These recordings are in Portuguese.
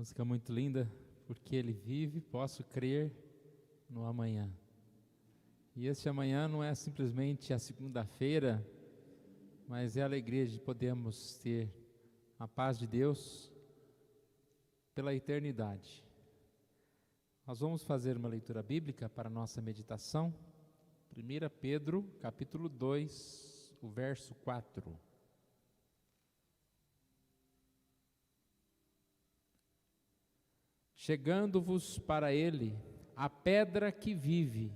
Música muito linda, porque Ele vive, posso crer no amanhã. E esse amanhã não é simplesmente a segunda-feira, mas é a alegria de podermos ter a paz de Deus pela eternidade. Nós vamos fazer uma leitura bíblica para a nossa meditação. 1 Pedro, capítulo 2, o verso 4. Chegando-vos para ele a pedra que vive,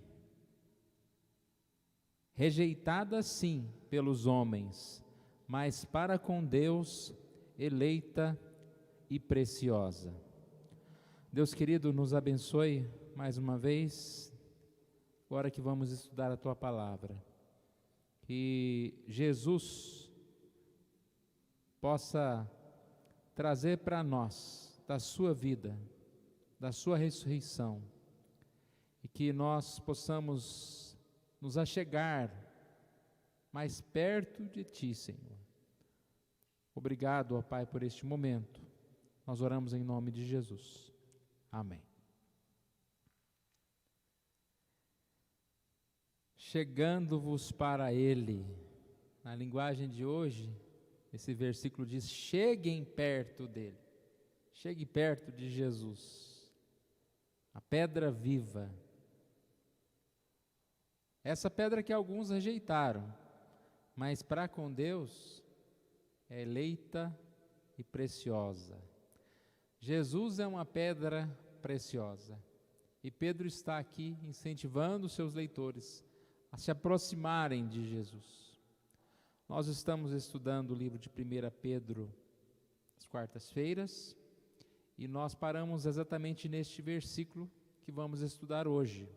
rejeitada sim pelos homens, mas para com Deus eleita e preciosa. Deus querido, nos abençoe mais uma vez, agora que vamos estudar a Tua Palavra. Que Jesus possa trazer para nós da Sua vida, da Sua ressurreição, e que nós possamos nos achegar mais perto de Ti, Senhor. Obrigado, ó Pai, por este momento. Nós oramos em nome de Jesus. Amém. Chegando-vos para Ele. Na linguagem de hoje, esse versículo diz: cheguem perto dEle. Chegue perto de Jesus. A pedra viva. Essa pedra que alguns rejeitaram, mas para com Deus é eleita e preciosa. Jesus é uma pedra preciosa. E Pedro está aqui incentivando os seus leitores a se aproximarem de Jesus. Nós estamos estudando o livro de 1 Pedro às quartas-feiras, e nós paramos exatamente neste versículo que vamos estudar hoje.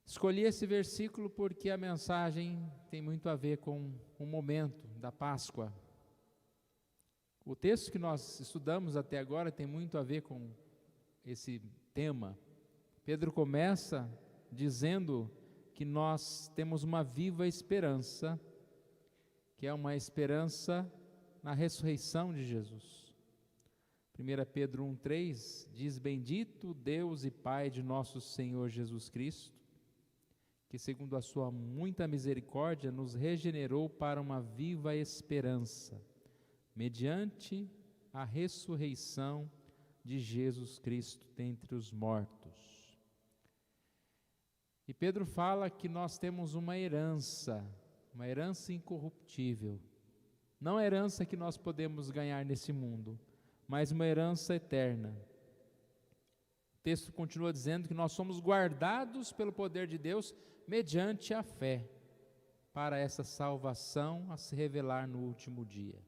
Escolhi esse versículo porque a mensagem tem muito a ver com o momento da Páscoa. O texto que nós estudamos até agora tem muito a ver com esse tema. Pedro começa dizendo que nós temos uma viva esperança, que é uma esperança na ressurreição de Jesus. 1 Pedro 1,3 diz: bendito Deus e Pai de nosso Senhor Jesus Cristo, que segundo a sua muita misericórdia nos regenerou para uma viva esperança, mediante a ressurreição de Jesus Cristo dentre os mortos. E Pedro fala que nós temos uma herança incorruptível, não a herança que nós podemos ganhar nesse mundo, mas uma herança eterna. O texto continua dizendo que nós somos guardados pelo poder de Deus mediante a fé, para essa salvação a se revelar no último dia.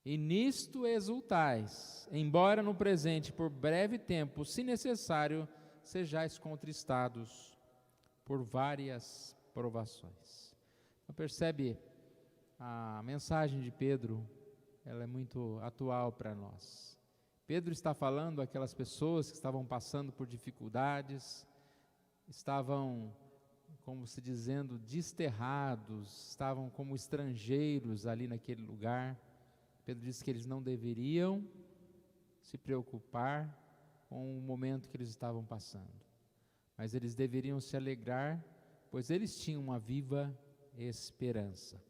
E nisto exultais, embora no presente por breve tempo, se necessário, sejais contristados por várias provações. Então, percebe, a mensagem de Pedro, ela é muito atual para nós. Pedro está falando àquelas pessoas que estavam passando por dificuldades, estavam, como se dizendo, desterrados, estavam como estrangeiros ali naquele lugar. Pedro disse que eles não deveriam se preocupar com o momento que eles estavam passando, mas eles deveriam se alegrar, pois eles tinham uma viva esperança.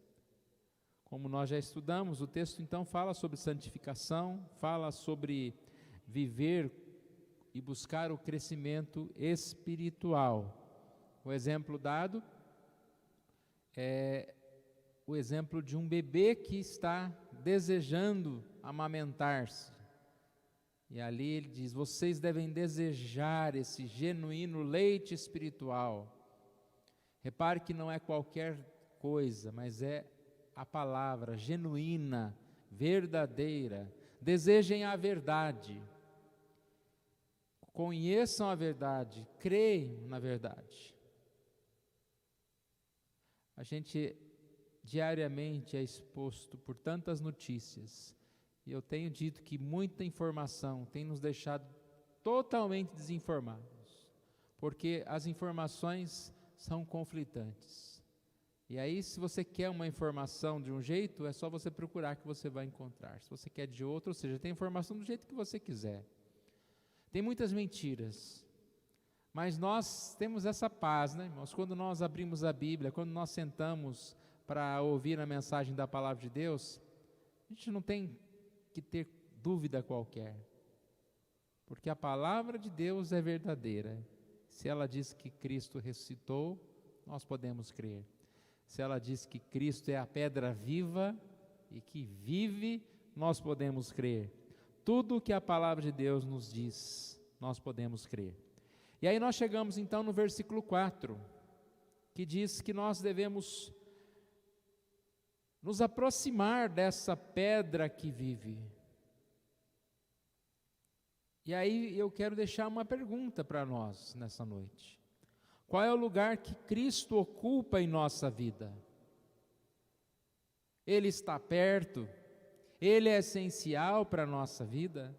Como nós já estudamos, o texto então fala sobre santificação, fala sobre viver e buscar o crescimento espiritual. O exemplo dado é o exemplo de um bebê que está desejando amamentar-se. E ali ele diz: vocês devem desejar esse genuíno leite espiritual. Repare que não é qualquer coisa, mas é a palavra genuína, verdadeira. Desejem a verdade, conheçam a verdade, creiam na verdade. A gente diariamente é exposto por tantas notícias, e eu tenho dito que muita informação tem nos deixado totalmente desinformados, porque as informações são conflitantes. E aí, se você quer uma informação de um jeito, é só você procurar que você vai encontrar. Se você quer de outro, ou seja, tem informação do jeito que você quiser. Tem muitas mentiras, mas nós temos essa paz, né, irmãos? Quando nós abrimos a Bíblia, quando nós sentamos para ouvir a mensagem da Palavra de Deus, a gente não tem que ter dúvida qualquer, porque a Palavra de Deus é verdadeira. Se ela diz que Cristo ressuscitou, nós podemos crer. Se ela diz que Cristo é a pedra viva e que vive, nós podemos crer. Tudo o que a palavra de Deus nos diz, nós podemos crer. E aí nós chegamos então no versículo 4, que diz que nós devemos nos aproximar dessa pedra que vive. E aí eu quero deixar uma pergunta para nós nessa noite. Qual é o lugar que Cristo ocupa em nossa vida? Ele está perto? Ele é essencial para a nossa vida?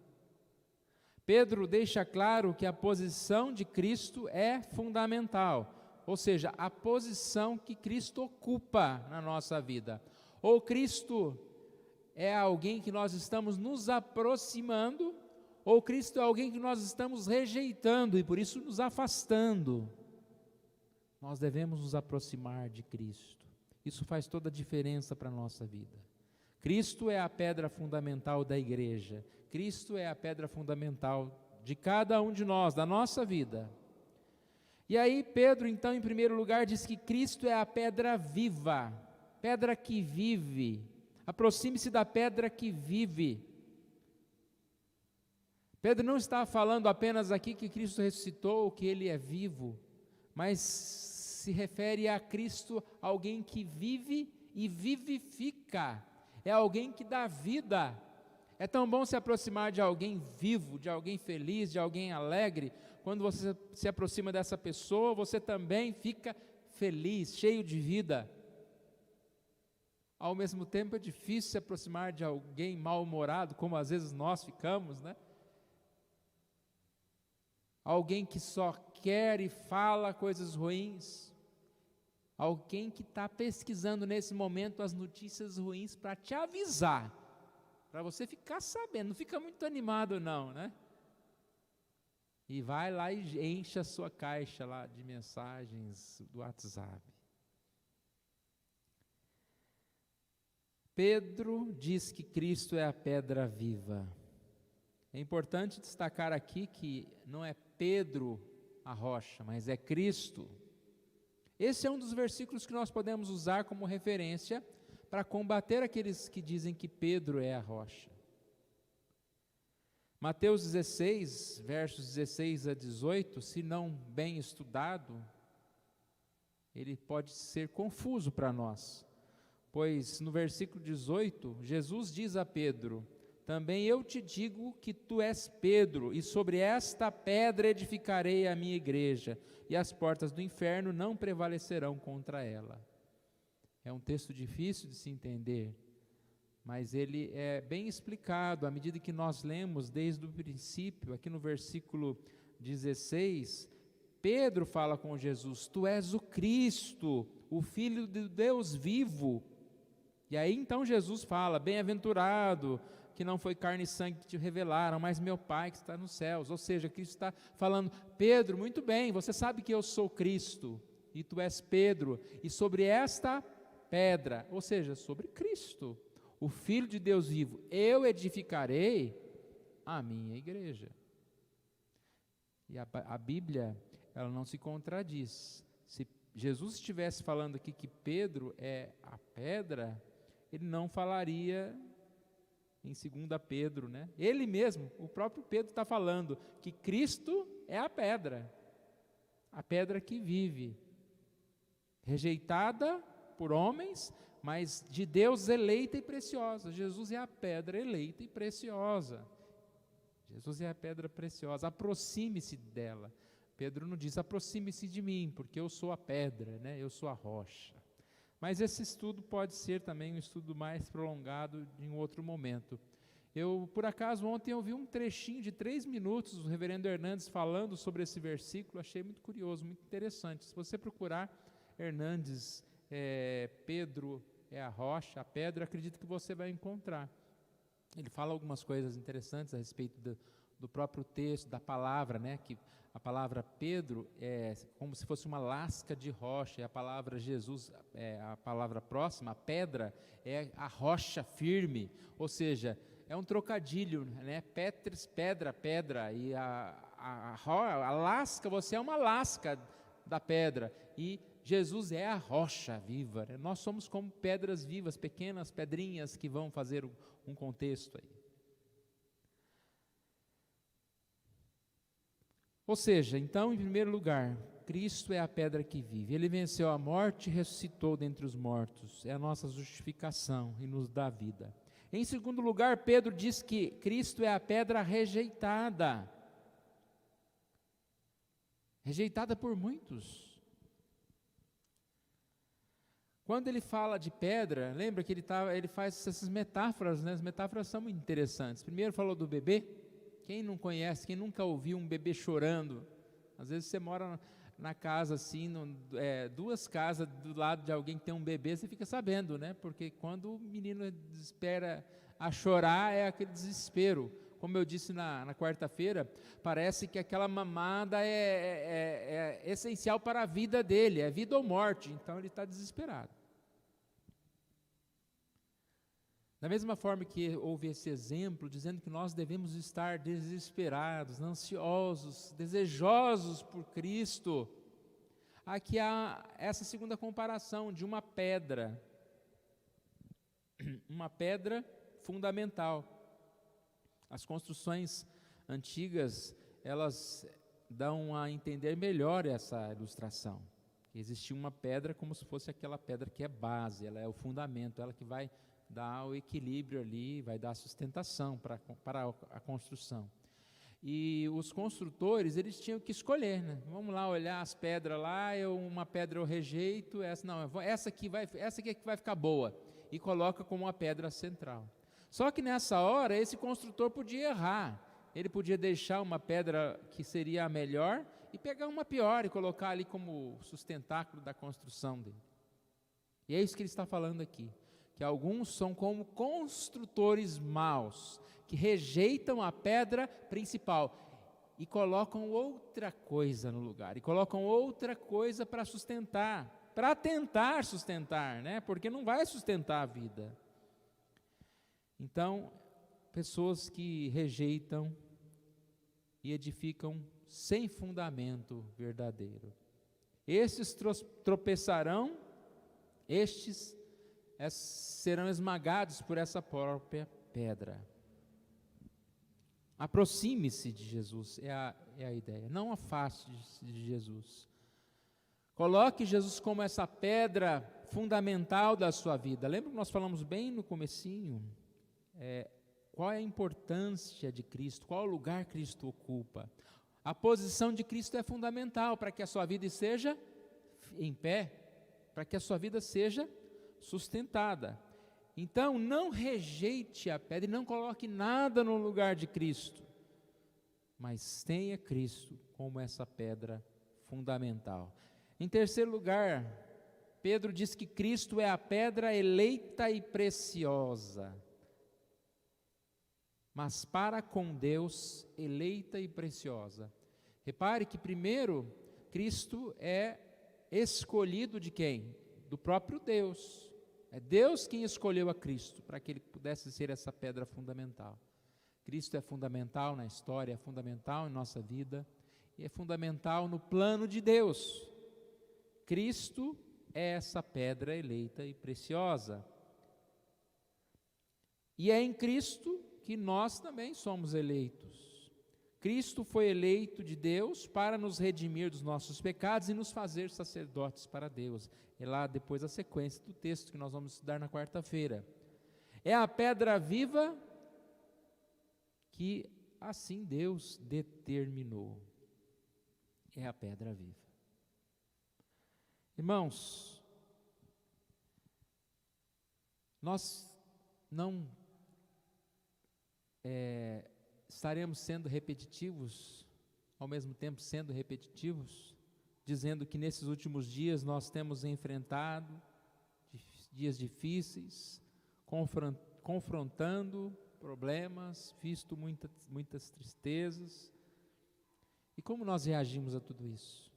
Pedro deixa claro que a posição de Cristo é fundamental, ou seja, a posição que Cristo ocupa na nossa vida. Ou Cristo é alguém que nós estamos nos aproximando, ou Cristo é alguém que nós estamos rejeitando e por isso nos afastando. Nós devemos nos aproximar de Cristo. Isso faz toda a diferença para a nossa vida. Cristo é a pedra fundamental da igreja. Cristo é a pedra fundamental de cada um de nós, da nossa vida. E aí Pedro, então, em primeiro lugar, diz que Cristo é a pedra viva, pedra que vive. Aproxime-se da pedra que vive. Pedro não está falando apenas aqui que Cristo ressuscitou, que Ele é vivo, mas se refere a Cristo, alguém que vive e vivifica, é alguém que dá vida. É tão bom se aproximar de alguém vivo, de alguém feliz, de alguém alegre. Quando você se aproxima dessa pessoa, você também fica feliz, cheio de vida. Ao mesmo tempo é difícil se aproximar de alguém mal-humorado, como às vezes nós ficamos, né? Alguém que só quer e fala coisas ruins. Alguém que está pesquisando nesse momento as notícias ruins para te avisar, para você ficar sabendo, não fica muito animado não, né? E vai lá e enche a sua caixa lá de mensagens do WhatsApp. Pedro diz que Cristo é a pedra viva. É importante destacar aqui que não é Pedro a rocha, mas é Cristo. Esse é um dos versículos que nós podemos usar como referência para combater aqueles que dizem que Pedro é a rocha. Mateus 16, versos 16 a 18, se não bem estudado, ele pode ser confuso para nós, pois no versículo 18, Jesus diz a Pedro: também eu te digo que tu és Pedro, e sobre esta pedra edificarei a minha igreja, e as portas do inferno não prevalecerão contra ela. É um texto difícil de se entender, mas ele é bem explicado à medida que nós lemos desde o princípio. Aqui no versículo 16, Pedro fala com Jesus: tu és o Cristo, o Filho de Deus vivo. E aí então Jesus fala: bem-aventurado, que não foi carne e sangue que te revelaram, mas meu Pai que está nos céus. Ou seja, Cristo está falando: Pedro, muito bem, você sabe que eu sou Cristo, e tu és Pedro, e sobre esta pedra, ou seja, sobre Cristo, o Filho de Deus vivo, eu edificarei a minha igreja. E a Bíblia, ela não se contradiz. Se Jesus estivesse falando aqui que Pedro é a pedra, ele não falaria em 2 Pedro, né? Ele mesmo, o próprio Pedro está falando que Cristo é a pedra que vive, rejeitada por homens, mas de Deus eleita e preciosa. Jesus é a pedra eleita e preciosa. Jesus é a pedra preciosa, aproxime-se dela. Pedro não diz: aproxime-se de mim, porque eu sou a pedra, né? Eu sou a rocha. Mas esse estudo pode ser também um estudo mais prolongado em outro momento. Eu, por acaso, ontem ouvi um trechinho de 3 minutos do reverendo Hernandes falando sobre esse versículo, achei muito curioso, muito interessante. Se você procurar Hernandes Pedro é a rocha, a pedra, acredito que você vai encontrar. Ele fala algumas coisas interessantes a respeito do próprio texto, da palavra, né? Que a palavra Pedro é como se fosse uma lasca de rocha, e a palavra Jesus, a palavra próxima, a pedra, é a rocha firme, ou seja, é um trocadilho, né? Petris, pedra, pedra, e a lasca, você é uma lasca da pedra, e Jesus é a rocha viva, né? Nós somos como pedras vivas, pequenas pedrinhas que vão fazer um contexto aí. Ou seja, então, em primeiro lugar, Cristo é a pedra que vive. Ele venceu a morte e ressuscitou dentre os mortos. É a nossa justificação e nos dá vida. Em segundo lugar, Pedro diz que Cristo é a pedra rejeitada. Rejeitada por muitos. Quando ele fala de pedra, lembra que ele faz essas metáforas, né? As metáforas são muito interessantes. Primeiro falou do bebê. Quem não conhece, quem nunca ouviu um bebê chorando? Às vezes você mora na casa assim, duas casas do lado de alguém que tem um bebê, você fica sabendo, né? Porque quando o menino espera a chorar, é aquele desespero. Como eu disse na quarta-feira, parece que aquela mamada é essencial para a vida dele, é vida ou morte, então ele está desesperado. Da mesma forma que houve esse exemplo, dizendo que nós devemos estar desesperados, ansiosos, desejosos por Cristo, aqui há essa segunda comparação de uma pedra fundamental. As construções antigas, elas dão a entender melhor essa ilustração. Existia uma pedra como se fosse aquela pedra que é base, ela é o fundamento, ela que vai dar o equilíbrio ali, vai dar a sustentação para a construção. E os construtores, eles tinham que escolher, né? Vamos lá olhar as pedras lá, uma pedra eu rejeito, essa aqui é que vai ficar boa, e coloca como uma pedra central. Só que nessa hora, esse construtor podia errar, ele podia deixar uma pedra que seria a melhor, e pegar uma pior, e colocar ali como sustentáculo da construção dele. E é isso que ele está falando aqui, que alguns são como construtores maus, que rejeitam a pedra principal e colocam outra coisa no lugar, e colocam outra coisa para sustentar, para tentar sustentar, né? Porque não vai sustentar a vida. Então, pessoas que rejeitam e edificam sem fundamento verdadeiro. Estes tropeçarão, estes serão esmagados por essa própria pedra. Aproxime-se de Jesus, é a ideia, não afaste-se de Jesus. Coloque Jesus como essa pedra fundamental da sua vida. Lembra que nós falamos bem no comecinho? Qual é a importância de Cristo, qual o lugar Cristo ocupa. A posição de Cristo é fundamental para que a sua vida seja em pé, para que a sua vida seja sustentada. Então, não rejeite a pedra e não coloque nada no lugar de Cristo, mas tenha Cristo como essa pedra fundamental. Em terceiro lugar, Pedro diz que Cristo é a pedra eleita e preciosa, mas para com Deus, eleita e preciosa. Repare que primeiro, Cristo é escolhido de quem? Do próprio Deus. É Deus quem escolheu a Cristo, para que ele pudesse ser essa pedra fundamental. Cristo é fundamental na história, é fundamental em nossa vida, e é fundamental no plano de Deus. Cristo é essa pedra eleita e preciosa. E é em Cristo que nós também somos eleitos. Cristo foi eleito de Deus para nos redimir dos nossos pecados e nos fazer sacerdotes para Deus. É lá depois a sequência do texto que nós vamos estudar na quarta-feira. É a pedra viva que assim Deus determinou. É a pedra viva. Irmãos, nós não estaremos sendo repetitivos, ao mesmo tempo sendo repetitivos, dizendo que nesses últimos dias nós temos enfrentado dias difíceis, confrontando problemas, visto muitas tristezas. E como nós reagimos a tudo isso?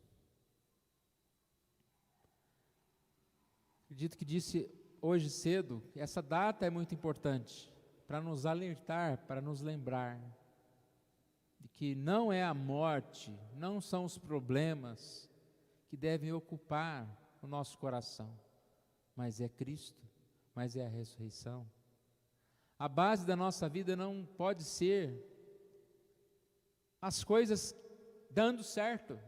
Acredito que disse hoje cedo, essa data é muito importante para nos alertar, para nos lembrar de que não é a morte, não são os problemas que devem ocupar o nosso coração, mas é Cristo, mas é a ressurreição. A base da nossa vida não pode ser as coisas dando certo.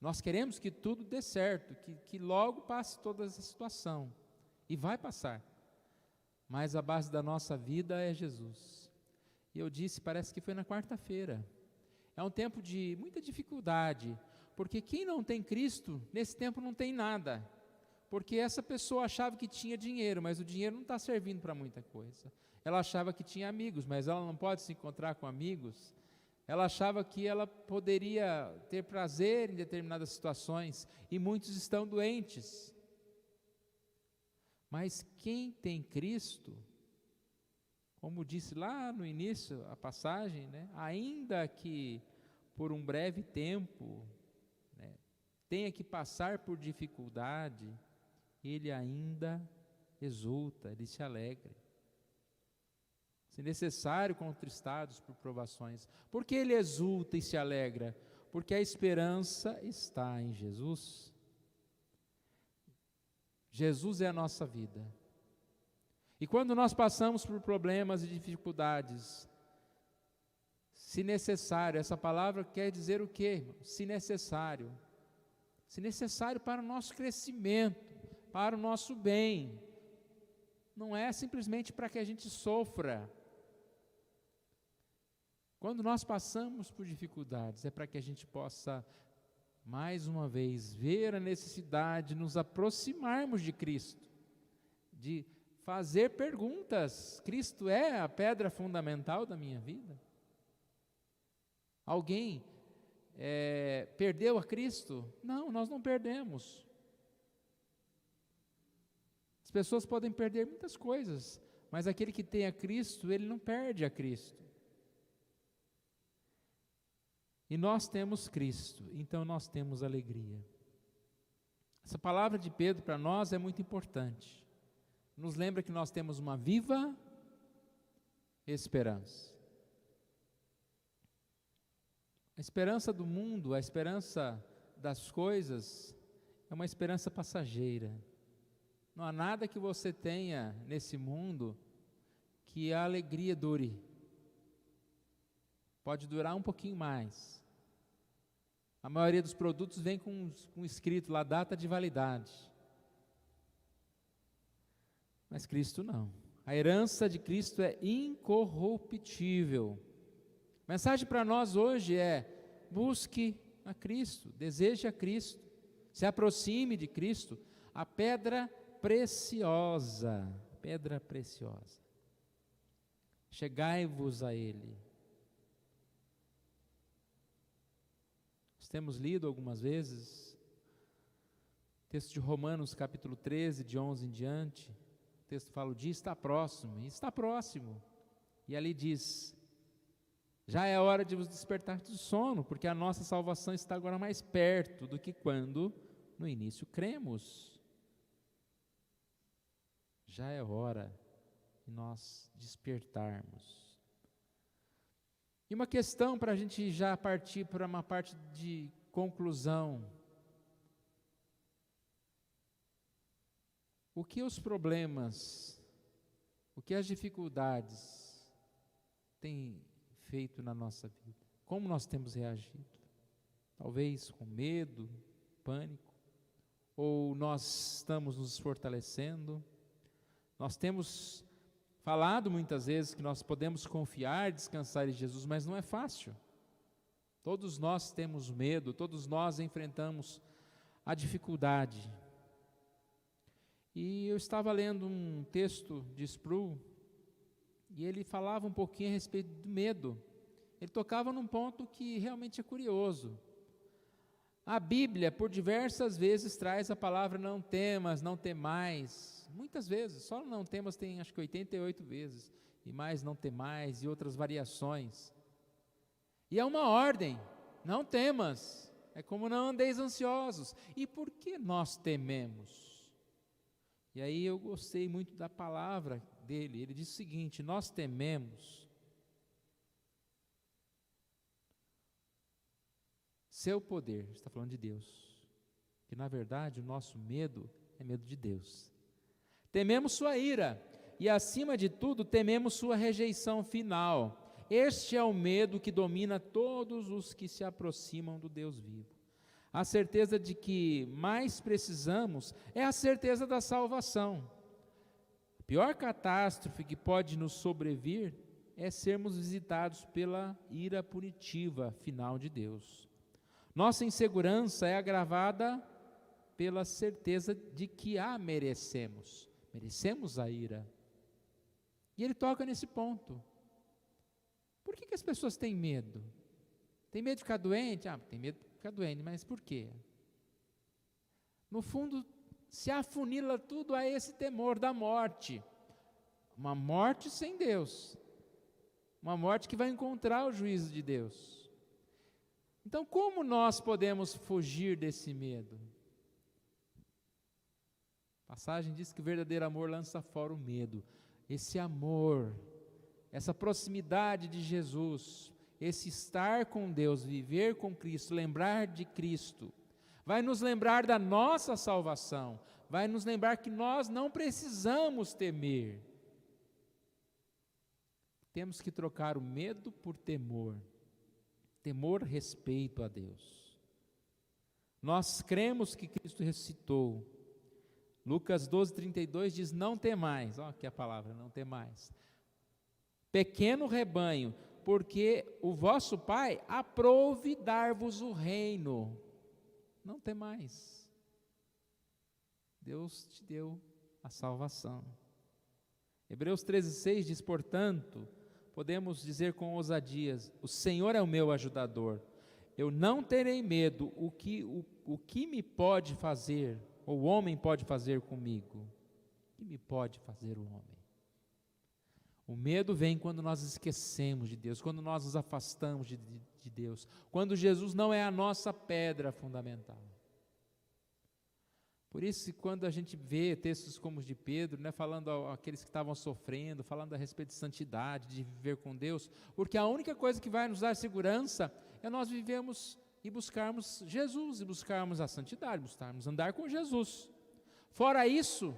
Nós queremos que tudo dê certo, que logo passe toda essa situação, e vai passar. Mas a base da nossa vida é Jesus. E eu disse, parece que foi na quarta-feira, é um tempo de muita dificuldade, porque quem não tem Cristo, nesse tempo não tem nada. Porque essa pessoa achava que tinha dinheiro, mas o dinheiro não está servindo para muita coisa. Ela achava que tinha amigos, mas ela não pode se encontrar com amigos. Ela achava que ela poderia ter prazer em determinadas situações, e muitos estão doentes. Mas quem tem Cristo, como disse lá no início a passagem, né, ainda que por um breve tempo, né, tenha que passar por dificuldade, ele ainda exulta, ele se alegra. Se necessário, contristados por provações. Por que ele exulta e se alegra? Porque a esperança está em Jesus. Jesus é a nossa vida. E quando nós passamos por problemas e dificuldades, se necessário, essa palavra quer dizer o quê? Se necessário. Se necessário para o nosso crescimento, para o nosso bem. Não é simplesmente para que a gente sofra. Quando nós passamos por dificuldades, é para que a gente possa, mais uma vez, ver a necessidade de nos aproximarmos de Cristo, de fazer perguntas. Cristo é a pedra fundamental da minha vida? Alguém perdeu a Cristo? Não, nós não perdemos. As pessoas podem perder muitas coisas, mas aquele que tem a Cristo, ele não perde a Cristo. E nós temos Cristo, então nós temos alegria. Essa palavra de Pedro para nós é muito importante. Nos lembra que nós temos uma viva esperança. A esperança do mundo, a esperança das coisas, é uma esperança passageira. Não há nada que você tenha nesse mundo que a alegria dure. Pode durar um pouquinho mais. A maioria dos produtos vem com escrito lá, data de validade. Mas Cristo não. A herança de Cristo é incorruptível. A mensagem para nós hoje é: busque a Cristo, deseje a Cristo, se aproxime de Cristo, a pedra preciosa, pedra preciosa. Chegai-vos a Ele. Nós temos lido algumas vezes o texto de Romanos capítulo 13, de 11 em diante. O texto fala: o dia está próximo, e está próximo. E ali diz: já é hora de vos despertar do sono, porque a nossa salvação está agora mais perto do que quando no início cremos. Já é hora de nós despertarmos. E uma questão para a gente já partir para uma parte de conclusão. O que os problemas, o que as dificuldades têm feito na nossa vida? Como nós temos reagido? Talvez com medo, pânico, ou nós estamos nos fortalecendo? Nós temos falado muitas vezes que nós podemos confiar, descansar em Jesus, mas não é fácil. Todos nós temos medo, todos nós enfrentamos a dificuldade. E eu estava lendo um texto de Sproul, e ele falava um pouquinho a respeito do medo. Ele tocava num ponto que realmente é curioso. A Bíblia, por diversas vezes, traz a palavra não temas, não temais. Muitas vezes, só não temas tem acho que 88 vezes. E mais não temais e outras variações. E é uma ordem, não temas. É como não andeis ansiosos. E por que nós tememos? E aí eu gostei muito da palavra dele. Ele diz o seguinte: nós tememos seu poder, está falando de Deus, que na verdade o nosso medo é medo de Deus. Tememos sua ira, e acima de tudo tememos sua rejeição final. Este é o medo que domina todos os que se aproximam do Deus vivo. A certeza de que mais precisamos é a certeza da salvação. A pior catástrofe que pode nos sobrevir é sermos visitados pela ira punitiva final de Deus. Nossa insegurança é agravada pela certeza de que a merecemos. Merecemos a ira. E ele toca nesse ponto. Por que as pessoas têm medo? Tem medo de ficar doente? Tem medo de ficar doente, mas por quê? No fundo, se afunila tudo a esse temor da morte. Uma morte sem Deus. Uma morte que vai encontrar o juízo de Deus. Então, como nós podemos fugir desse medo? A passagem diz que o verdadeiro amor lança fora o medo. Esse amor, essa proximidade de Jesus, esse estar com Deus, viver com Cristo, lembrar de Cristo, vai nos lembrar da nossa salvação, vai nos lembrar que nós não precisamos temer. Temos que trocar o medo por temor. Temor, respeito a Deus. Nós cremos que Cristo ressuscitou. Lucas 12:32 diz: não temais, olha aqui a palavra, não temais. Pequeno rebanho, porque o vosso Pai aprouve dar-vos o reino. Não temais. Deus te deu a salvação. Hebreus 13:6 diz: portanto, podemos dizer com ousadias: o Senhor é o meu ajudador, eu não terei medo. O que me pode fazer, ou o homem pode fazer comigo? O que me pode fazer o homem? O medo vem quando nós esquecemos de Deus, quando nós nos afastamos de Deus, quando Jesus não é a nossa pedra fundamental. Por isso, quando a gente vê textos como os de Pedro, falando àqueles que estavam sofrendo, falando a respeito de santidade, de viver com Deus, porque a única coisa que vai nos dar segurança é nós vivemos e buscarmos Jesus, e buscarmos a santidade, buscarmos andar com Jesus. Fora isso,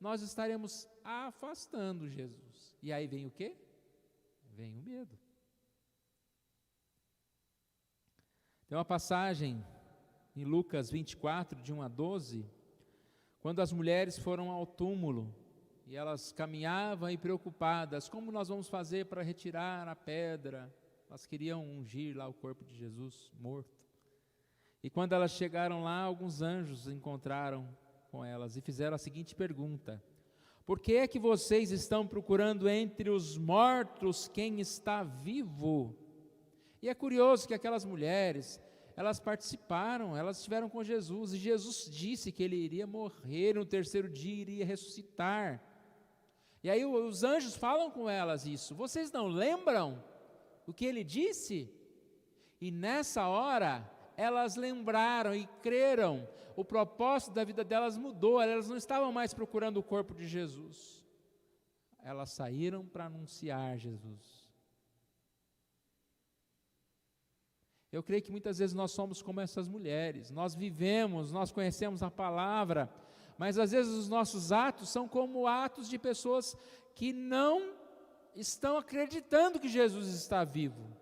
nós estaremos afastando Jesus. E aí vem o quê? Vem o medo. Tem uma passagem em Lucas 24, de 1 a 12, quando as mulheres foram ao túmulo, e elas caminhavam e preocupadas: como nós vamos fazer para retirar a pedra? Elas queriam ungir lá o corpo de Jesus morto. E quando elas chegaram lá, alguns anjos encontraram com elas e fizeram a seguinte pergunta: por que é que vocês estão procurando entre os mortos quem está vivo? E é curioso que aquelas mulheres, elas participaram, elas estiveram com Jesus, e Jesus disse que ele iria morrer, no terceiro dia iria ressuscitar. E aí os anjos falam com elas isso: vocês não lembram o que ele disse? E nessa hora, elas lembraram e creram. O propósito da vida delas mudou, elas não estavam mais procurando o corpo de Jesus, elas saíram para anunciar Jesus. Eu creio que muitas vezes nós somos como essas mulheres, nós vivemos, nós conhecemos a palavra, mas às vezes os nossos atos são como atos de pessoas que não estão acreditando que Jesus está vivo,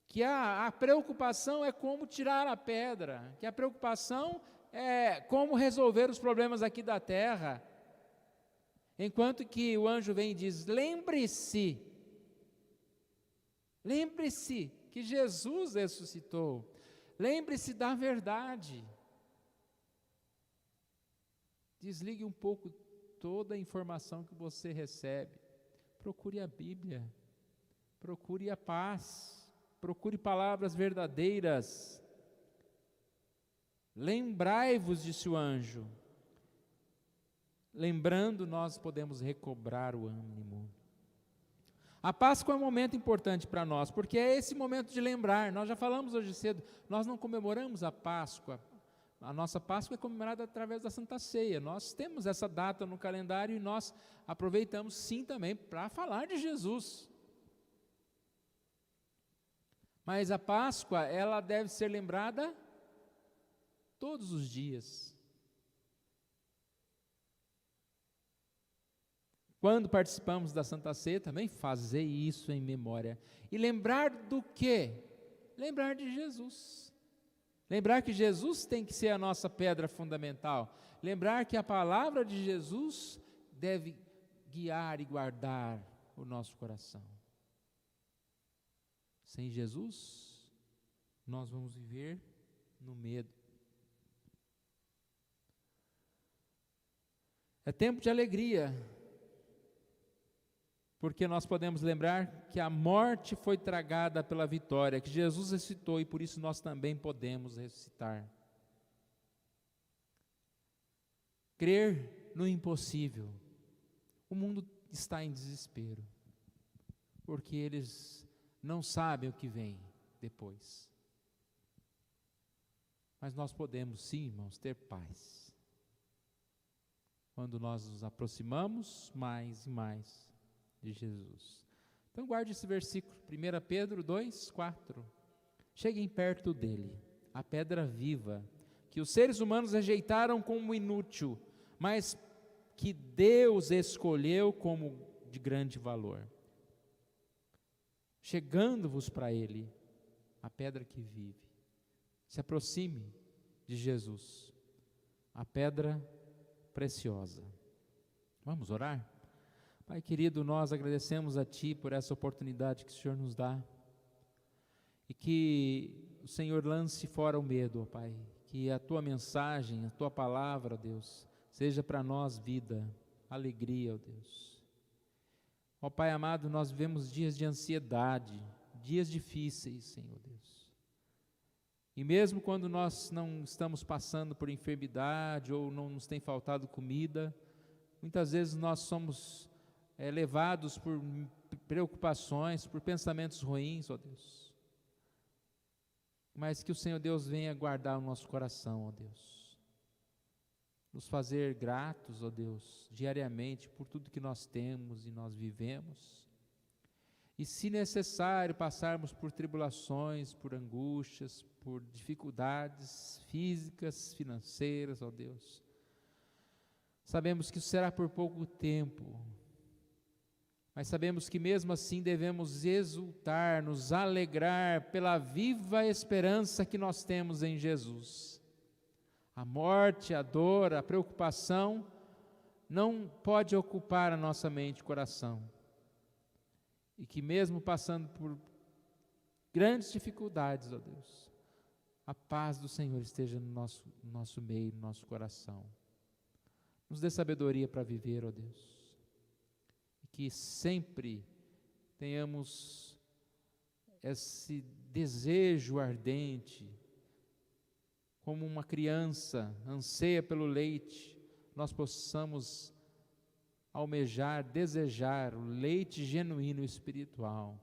que a preocupação é como tirar a pedra, que a preocupação é como resolver os problemas aqui da terra, enquanto que o anjo vem e diz: lembre-se que Jesus ressuscitou, lembre-se da verdade. Desligue um pouco toda a informação que você recebe, procure a Bíblia, procure a paz, procure palavras verdadeiras, Lembrai-vos, disse o anjo. Lembrando, nós podemos recobrar o ânimo. A Páscoa é um momento importante para nós, porque é esse momento de lembrar. Nós já falamos hoje cedo, nós não comemoramos a Páscoa. A nossa Páscoa é comemorada através da Santa Ceia. Nós temos essa data no calendário e nós aproveitamos sim também para falar de Jesus. Mas a Páscoa, ela deve ser lembrada todos os dias. Quando participamos da Santa Ceia, também fazer isso em memória. E lembrar do quê? Lembrar de Jesus. Lembrar que Jesus tem que ser a nossa pedra fundamental. Lembrar que a palavra de Jesus deve guiar e guardar o nosso coração. Sem Jesus, nós vamos viver no medo. É tempo de alegria, porque nós podemos lembrar que a morte foi tragada pela vitória, que Jesus ressuscitou e por isso nós também podemos ressuscitar. Crer no impossível. O mundo está em desespero, porque eles não sabem o que vem depois. Mas nós podemos sim, irmãos, ter paz, quando nós nos aproximamos mais e mais de Jesus. Então guarde esse versículo, 1 Pedro 2, 4. Cheguem perto dele, a pedra viva, que os seres humanos rejeitaram como inútil, mas que Deus escolheu como de grande valor. Chegando-vos para ele, a pedra que vive. Se aproxime de Jesus, a pedra preciosa. Vamos orar? Pai querido, nós agradecemos a Ti por essa oportunidade que o Senhor nos dá, e que o Senhor lance fora o medo, ó Pai, que a Tua mensagem, a Tua palavra, ó Deus, seja para nós vida, alegria, ó Deus. Ó Pai amado, nós vivemos dias de ansiedade, dias difíceis, Senhor Deus, e mesmo quando nós não estamos passando por enfermidade, ou não nos tem faltado comida, muitas vezes nós somos levados por preocupações, por pensamentos ruins, ó Deus. Mas que o Senhor Deus venha guardar o nosso coração, ó Deus. Nos fazer gratos, ó Deus, diariamente por tudo que nós temos e nós vivemos. E se necessário passarmos por tribulações, por angústias, por dificuldades físicas, financeiras, ó Deus. Sabemos que isso será por pouco tempo, mas sabemos que mesmo assim devemos exultar, nos alegrar pela viva esperança que nós temos em Jesus. A morte, a dor, a preocupação não pode ocupar a nossa mente e coração. E que mesmo passando por grandes dificuldades, ó Deus, a paz do Senhor esteja no nosso meio, no nosso coração. Nos dê sabedoria para viver, ó Deus. Que sempre tenhamos esse desejo ardente, como uma criança anseia pelo leite, nós possamos almejar, desejar o leite genuíno espiritual,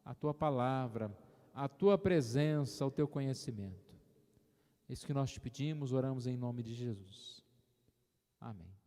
a Tua palavra, a Tua presença, o Teu conhecimento. É isso que nós te pedimos, oramos em nome de Jesus. Amém.